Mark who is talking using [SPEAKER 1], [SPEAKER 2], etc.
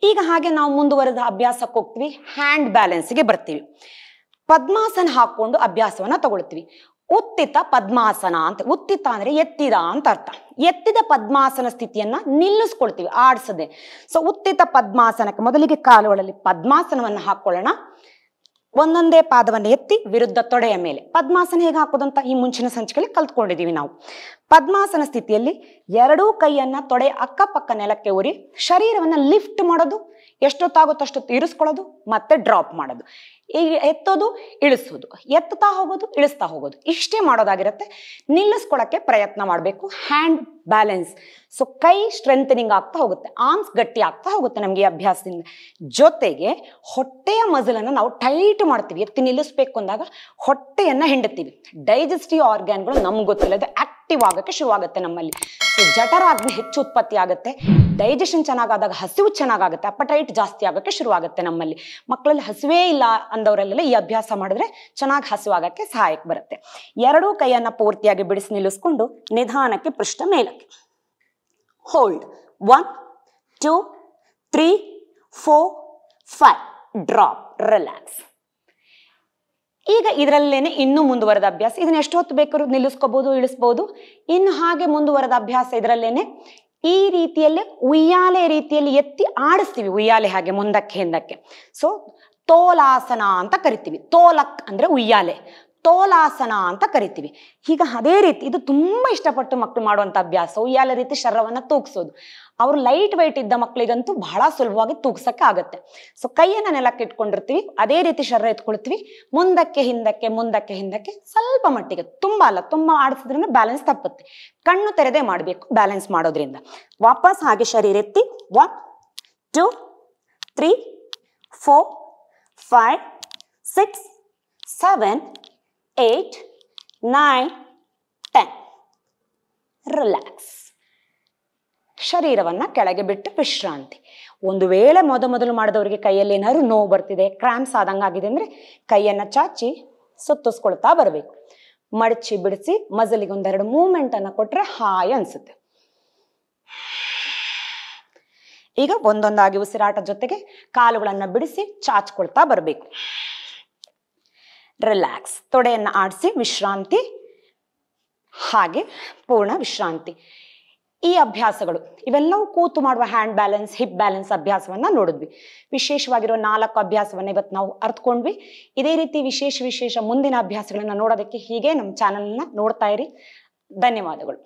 [SPEAKER 1] ಈಗ ಹಾಗೆ ನಾವು ಮುಂದುವರೆದ ಅಭ್ಯಾಸಕ್ಕೆ ಹೋಗ್ತೀವಿ. ಹ್ಯಾಂಡ್ ಬ್ಯಾಲೆನ್ಸ್ಗೆ ಬರ್ತೀವಿ. ಪದ್ಮಾಸನ ಹಾಕೊಂಡು ಅಭ್ಯಾಸವನ್ನ ತಗೊಳ್ತೀವಿ. ಉತ್ತಿತ ಪದ್ಮಾಸನ ಅಂತ. ಉತ್ತಿತ ಅಂದ್ರೆ ಎತ್ತಿದ ಅಂತ ಅರ್ಥ. ಎತ್ತಿದ ಪದ್ಮಾಸನ ಸ್ಥಿತಿಯನ್ನ ನಿಲ್ಲಿಸ್ಕೊಳ್ತೀವಿ ಆಡ್ಸದೆ. ಸೊ ಉತ್ತಿತ ಪದ್ಮಾಸನಕ್ಕೆ ಮೊದಲಿಗೆ ಕಾಲುಗಳಲ್ಲಿ ಪದ್ಮಾಸನವನ್ನ ಹಾಕೊಳ್ಳೋಣ. ಒಂದೊಂದೇ ಪಾದವನ್ನು ಎತ್ತಿ ವಿರುದ್ಧ ತೊಡೆಯ ಮೇಲೆ. ಪದ್ಮಾಸನ ಹೇಗೆ ಹಾಕೋದಂತ ಈ ಮುಂಚಿನ ಸಂಚಿಕೆಯಲ್ಲಿ ಕಲ್ತ್ಕೊಂಡಿದೀವಿ ನಾವು. ಪದ್ಮಾಸನ ಸ್ಥಿತಿಯಲ್ಲಿ ಎರಡೂ ಕೈಯನ್ನ ತೊಡೆ ಅಕ್ಕಪಕ್ಕ ನೆಲಕ್ಕೆ ಉರಿ ಶರೀರವನ್ನ ಲಿಫ್ಟ್ ಮಾಡೋದು, ಎಷ್ಟೊತ್ತಾಗುತ್ತೋ ಅಷ್ಟೊತ್ತು ಇರಿಸ್ಕೊಳ್ಳೋದು, ಮತ್ತೆ ಡ್ರಾಪ್ ಮಾಡೋದು. ಈಗ ಎತ್ತೋದು ಇಳಿಸೋದು, ಎತ್ತುತ್ತಾ ಹೋಗೋದು ಇಳಿಸ್ತಾ ಹೋಗೋದು, ಇಷ್ಟೇ ಮಾಡೋದಾಗಿರುತ್ತೆ. ನಿಲ್ಲಿಸ್ಕೊಳ್ಳೋಕ್ಕೆ ಪ್ರಯತ್ನ ಮಾಡಬೇಕು. Hand balance. ಸೊ ಕೈ ಸ್ಟ್ರೆಂಥನಿಂಗ್ ಆಗ್ತಾ ಹೋಗುತ್ತೆ, ಆರ್ಮ್ಸ್ ಗಟ್ಟಿ ಆಗ್ತಾ ಹೋಗುತ್ತೆ ನಮ್ಗೆ ಈ ಅಭ್ಯಾಸದಿಂದ. ಜೊತೆಗೆ ಹೊಟ್ಟೆಯ ಮಸಲನ್ನು ನಾವು ಟೈಟ್ ಮಾಡ್ತೀವಿ. ಎತ್ತಿ ನಿಲ್ಲಿಸ್ಬೇಕು ಅಂದಾಗ ಹೊಟ್ಟೆಯನ್ನ ಹಿಂಡುತ್ತೀವಿ. ಡೈಜೆಸ್ಟಿವ್ ಆರ್ಗ್ಯಾನ್ಗಳು ನಮ್ಗೆ ಗೊತ್ತಿಲ್ಲ, ಅದು ಆಕ್ಟಿವ್ ಆಗಕ್ಕೆ ಶುರುವಾಗುತ್ತೆ ನಮ್ಮಲ್ಲಿ. ಸೊ ಜಠರಾಗ್ನಿ ಹೆಚ್ಚು ಉತ್ಪತ್ತಿ ಆಗುತ್ತೆ. ಡೈಜೆಷನ್ ಚೆನ್ನಾಗಾದಾಗ ಹಸಿವು ಚೆನ್ನಾಗಾಗುತ್ತೆ, ಅಪಟೈಟ್ ಜಾಸ್ತಿ ಆಗಕ್ಕೆ ಶುರುವಾಗುತ್ತೆ ನಮ್ಮಲ್ಲಿ. ಮಕ್ಕಳಲ್ಲಿ ಹಸಿವೇ ಇಲ್ಲ ಅಂದವರೆಲ್ಲ ಈ ಅಭ್ಯಾಸ ಮಾಡಿದ್ರೆ ಚೆನ್ನಾಗಿ ಹಸಿವಾಗಕ್ಕೆ ಸಹಾಯಕ್ಕೆ ಬರುತ್ತೆ. ಎರಡೂ ಕೈಯನ್ನ ಪೂರ್ತಿಯಾಗಿ ಬಿಡಿಸಿ ನಿಲ್ಲಿಸ್ಕೊಂಡು ನಿಧಾನಕ್ಕೆ ಪೃಷ್ಠ ಮೇಲಕ್ಕೆ. ಹೋಲ್ಡ್ 1 2 3 4 5. ಡ್ರಾಪ್. ರಿಲ್ಯಾಕ್ಸ್. ಈಗ ಇದರಲ್ಲೇನೆ ಇನ್ನೂ ಮುಂದುವರೆದ ಅಭ್ಯಾಸ. ಇದನ್ನ ಎಷ್ಟು ಹೊತ್ತು ಬೇಕಾದ್ರೂ ನಿಲ್ಲಿಸ್ಕೋಬಹುದು, ಇಳಿಸ್ಬಹುದು. ಇನ್ನು ಹಾಗೆ ಮುಂದುವರೆದ ಅಭ್ಯಾಸ ಇದರಲ್ಲೇನೆ ಈ ರೀತಿಯಲ್ಲಿ ಉಯ್ಯಾಲೆ ರೀತಿಯಲ್ಲಿ ಎತ್ತಿ ಆಡಿಸ್ತೀವಿ. ಉಯ್ಯಾಲೆ ಹಾಗೆ ಮುಂದಕ್ಕೆ ಹಿಂದಕ್ಕೆ. ಸೊ ತೋಲಾಸನ ಅಂತ ಕರಿತೀವಿ. ತೋಲಕ್ ಅಂದ್ರೆ ಉಯ್ಯಾಲೆ, ತೋಲಾಸನ ಅಂತ ಕರಿತೀವಿ. ಈಗ ಅದೇ ರೀತಿ ಇದು ತುಂಬಾ ಇಷ್ಟಪಟ್ಟು ಮಕ್ಕಳು ಮಾಡುವಂತ ಅಭ್ಯಾಸ. ಉಯ್ಯಾಲೆ ರೀತಿ ಶರೀರವನ್ನ ತೂಗಿಸೋದು. ಅವ್ರು ಲೈಟ್ ವೈಟ್ ಇದ್ದ ಮಕ್ಕಳಿಗಂತೂ ಬಹಳ ಸುಲಭವಾಗಿ ತೂಗ್ಸಕ್ಕೆ ಆಗತ್ತೆ. ಸೊ ಕೈಯನ್ನ ನೆಲಕ್ಕೆ ಇಟ್ಕೊಂಡಿರ್ತೀವಿ, ಅದೇ ರೀತಿ ಶರೀರ ಎತ್ಕೊಳ್ತೀವಿ. ಮುಂದಕ್ಕೆ ಹಿಂದಕ್ಕೆ ಮುಂದಕ್ಕೆ ಹಿಂದಕ್ಕೆ ಸ್ವಲ್ಪ ಮಟ್ಟಿಗೆ, ತುಂಬಾ ಅಲ್ಲ, ತುಂಬಾ ಆಡಿಸಿದ್ರಿಂದ ಬ್ಯಾಲೆನ್ಸ್ ತಪ್ಪುತ್ತೆ. ಕಣ್ಣು ತೆರೆದೇ ಮಾಡಬೇಕು ಬ್ಯಾಲೆನ್ಸ್ ಮಾಡೋದ್ರಿಂದ. ವಾಪಸ್ ಹಾಗೆ ಶರೀರ ಎತ್ತಿ 1 2 3 4 5 6 7 8 9 10. ರಿಲ್ಯಾಕ್ಸ್. ಶರೀರವನ್ನ ಕೆಳಗೆ ಬಿಟ್ಟು ವಿಶ್ರಾಂತಿ. ಒಂದು ವೇಳೆ ಮೊದಲು ಮಾಡಿದವರಿಗೆ ಕೈಯಲ್ಲಿ ಏನಾದ್ರು ನೋವು ಬರ್ತಿದೆ, ಕ್ರಾಂಪ್ಸ್ ಆದಂಗಾಗಿದೆ ಅಂದ್ರೆ ಕೈಯನ್ನ ಚಾಚಿ ಸುತ್ತಿಸ್ಕೊಳ್ತಾ ಬರಬೇಕು. ಮಡಚಿ ಬಿಡಿಸಿ ಮಜಲಿಗೆ ಒಂದೆರಡು ಮೂವ್ಮೆಂಟ್ ಅನ್ನ ಕೊಟ್ರೆ ಹಾಯ್ ಅನ್ಸುತ್ತೆ. ಈಗ ಒಂದೊಂದಾಗಿ ಉಸಿರಾಟ ಜೊತೆಗೆ ಕಾಲುಗಳನ್ನ ಬಿಡಿಸಿ ಚಾಚ್ಕೊಳ್ತಾ ಬರಬೇಕು. ರಿಲ್ಯಾಕ್ಸ್. ತೊಡೆಯನ್ನ ಆಡಿಸಿ ವಿಶ್ರಾಂತಿ, ಹಾಗೆ ಪೂರ್ಣ ವಿಶ್ರಾಂತಿ. ಈ ಅಭ್ಯಾಸಗಳು ಇವೆಲ್ಲವೂ ಕೂತು ಮಾಡುವ ಹ್ಯಾಂಡ್ ಬ್ಯಾಲೆನ್ಸ್, ಹಿಪ್ ಬ್ಯಾಲೆನ್ಸ್ ಅಭ್ಯಾಸವನ್ನ ನೋಡಿದ್ವಿ. ವಿಶೇಷವಾಗಿರೋ 4 ಅಭ್ಯಾಸವನ್ನ ಇವತ್ತು ನಾವು ಅರ್ಥಕೊಂಡ್ವಿ. ಇದೇ ರೀತಿ ವಿಶೇಷ ಮುಂದಿನ ಅಭ್ಯಾಸಗಳನ್ನ ನೋಡೋದಕ್ಕೆ ಹೀಗೆ ನಮ್ಮ ಚಾನೆಲ್ನ ನೋಡ್ತಾ ಇರಿ. ಧನ್ಯವಾದಗಳು.